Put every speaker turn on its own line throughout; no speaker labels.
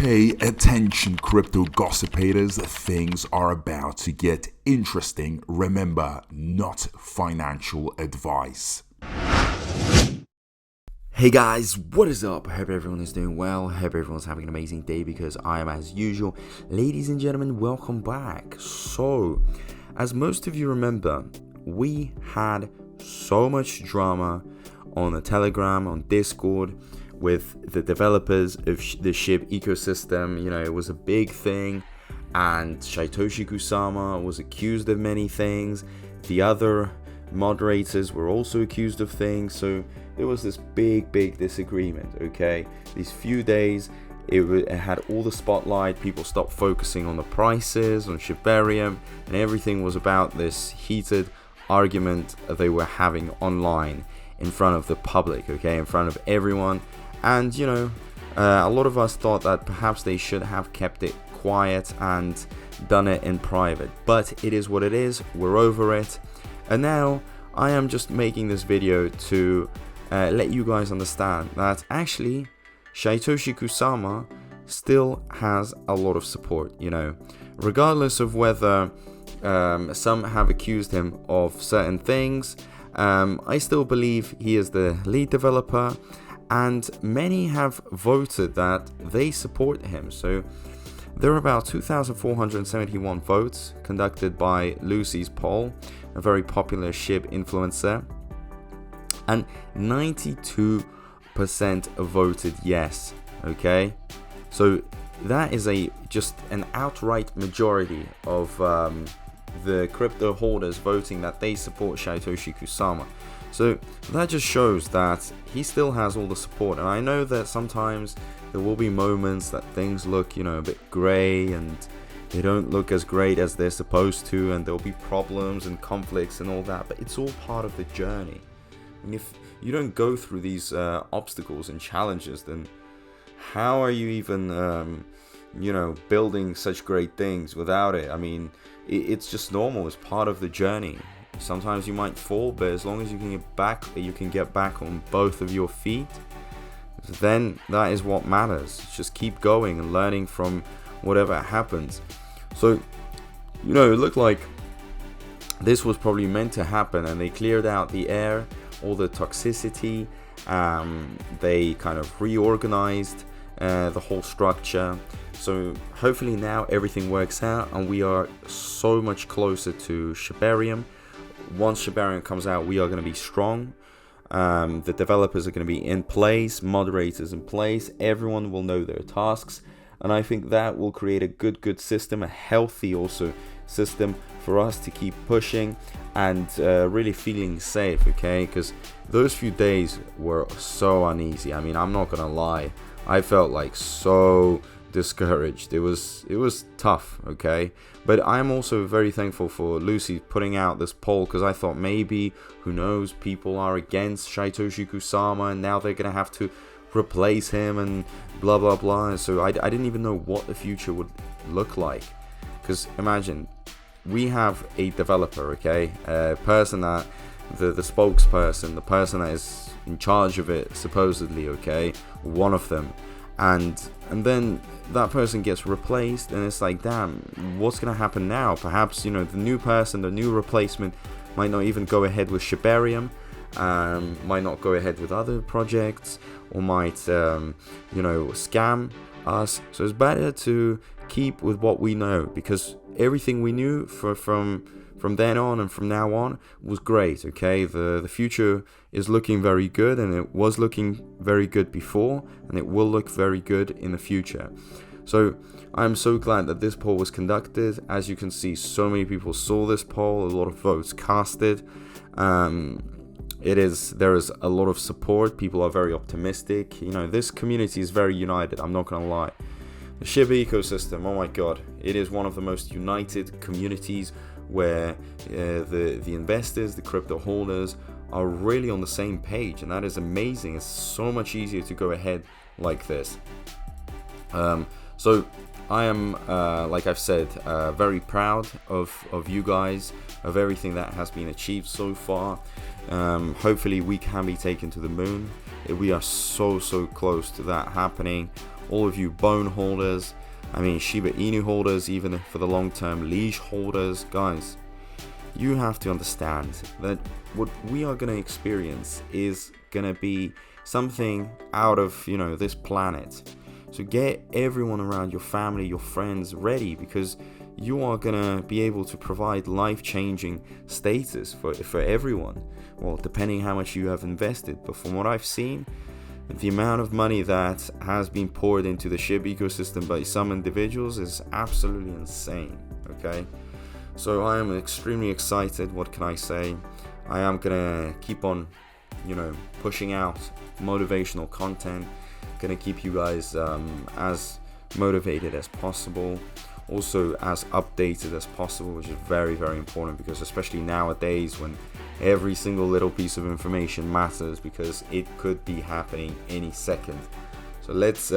Hey, attention crypto gossipators, things are about to get interesting. Remember, not financial advice.
Hey guys, what is up? I hope everyone is doing well. I hope everyone's having an amazing day because I am as usual. Ladies and gentlemen, welcome back. So, as most of you remember, we had so much drama on the Telegram, on Discord, with the developers of the Shib ecosystem. You know, it was a big thing, and Satoshi Kusama was accused of many things. The other moderators were also accused of things, so there was this big disagreement. Okay, these few days it had all the spotlight. People stopped focusing on the prices, on Shibarium, and everything was about this heated argument that they were having online in front of the public, okay, in front of everyone. And you know, a lot of us thought that perhaps they should have kept it quiet and done it in private, but it is what it is. We're over it, and now I am just making this video to let you guys understand that actually Satoshi Kusama still has a lot of support. You know, regardless of whether some have accused him of certain things, I still believe he is the lead developer, and many have voted that they support him. So there are about 2,471 votes conducted by Lucy's poll, a very popular Shib influencer, and 92% voted yes. Okay, so that is just an outright majority of the crypto holders voting that they support Satoshi Kusama. So that just shows that he still has all the support. And I know that sometimes there will be moments that things look, you know, a bit grey and they don't look as great as they're supposed to, and there'll be problems and conflicts and all that, but it's all part of the journey. And if you don't go through these obstacles and challenges, then how are you even you know, building such great things without it? I mean, it's just normal. It's part of the journey. Sometimes you might fall, but as long as you can get back on both of your feet, then that is what matters. Just keep going and learning from whatever happens. So, you know, it looked like this was probably meant to happen, and they cleared out the air, all the toxicity. They kind of reorganized the whole structure. So hopefully now everything works out, and we are so much closer to Shibarium. Once Shibarium comes out, we are going to be strong. The developers are going to be in place, moderators in place, everyone will know their tasks, and I think that will create a good system, a healthy also system for us to keep pushing and really feeling safe. Okay, because those few days were so uneasy. I mean, I'm not gonna lie, I felt like so discouraged. It was tough. Okay, but I'm also very thankful for Lucy putting out this poll, because I thought maybe, who knows, people are against Satoshi Kusama and now they're gonna have to replace him and blah blah blah. So I didn't even know what the future would look like, because imagine we have a developer, okay, a person that the spokesperson, the person that is in charge of it supposedly, okay, one of them, and then that person gets replaced, and it's like, damn, what's gonna happen now? Perhaps, you know, the new person, the new replacement might not even go ahead with Shibarium, might not go ahead with other projects, or might you know, scam us. So it's better to keep with what we know, because everything we knew from then on and from now on was great. Okay, the future is looking very good, and it was looking very good before, and it will look very good in the future. So I'm so glad that this poll was conducted. As you can see, so many people saw this poll, a lot of votes casted. There is a lot of support. People are very optimistic. You know, this community is very united, I'm not gonna lie. The Shiba ecosystem, oh my god, it is one of the most united communities, where the investors, the crypto holders are really on the same page, and that is amazing. It's so much easier to go ahead like this. So I am, like I've said, very proud of you guys, of everything that has been achieved so far. Hopefully we can be taken to the moon. We are so close to that happening. all of you bone holders, I mean Shiba Inu holders, even for the long-term leash holders, guys, you have to understand that what we are going to experience is going to be something out of, you know, this planet. So get everyone around, your family, your friends, ready, because you are going to be able to provide life-changing status for everyone. Well, depending how much you have invested. But from what I've seen, the amount of money that has been poured into the SHIB ecosystem by some individuals is absolutely insane, okay? So I am extremely excited. What can I say? I am going to keep on, you know, pushing out motivational content. Going to keep you guys as motivated as possible, also as updated as possible, which is very, very important, because especially nowadays when every single little piece of information matters, because it could be happening any second. So let's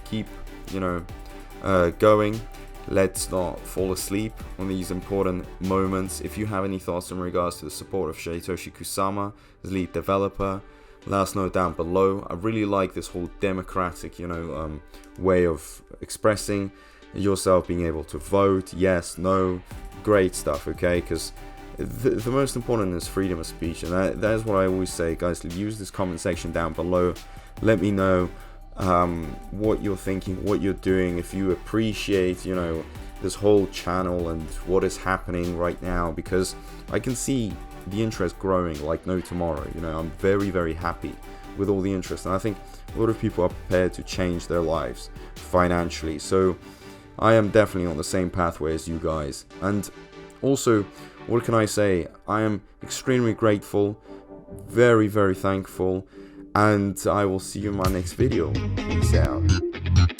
keep, you know, going. Let's not fall asleep on these important moments. If you have any thoughts in regards to the support of Satoshi Kusama as lead developer, let us know down below. I really like this whole democratic, you know, way of expressing yourself, being able to vote, yes, no, great stuff, okay? Because the most important is freedom of speech, and that is what I always say, guys. Use this comment section down below. Let me know what you're thinking, what you're doing, if you appreciate, you know, this whole channel and what is happening right now, because I can see the interest growing like no tomorrow. You know, I'm very, very happy with all the interest, and I think a lot of people are prepared to change their lives financially. So I am definitely on the same pathway as you guys. And also, what can I say? I am extremely grateful, very, very thankful, and I will see you in my next video. Peace out.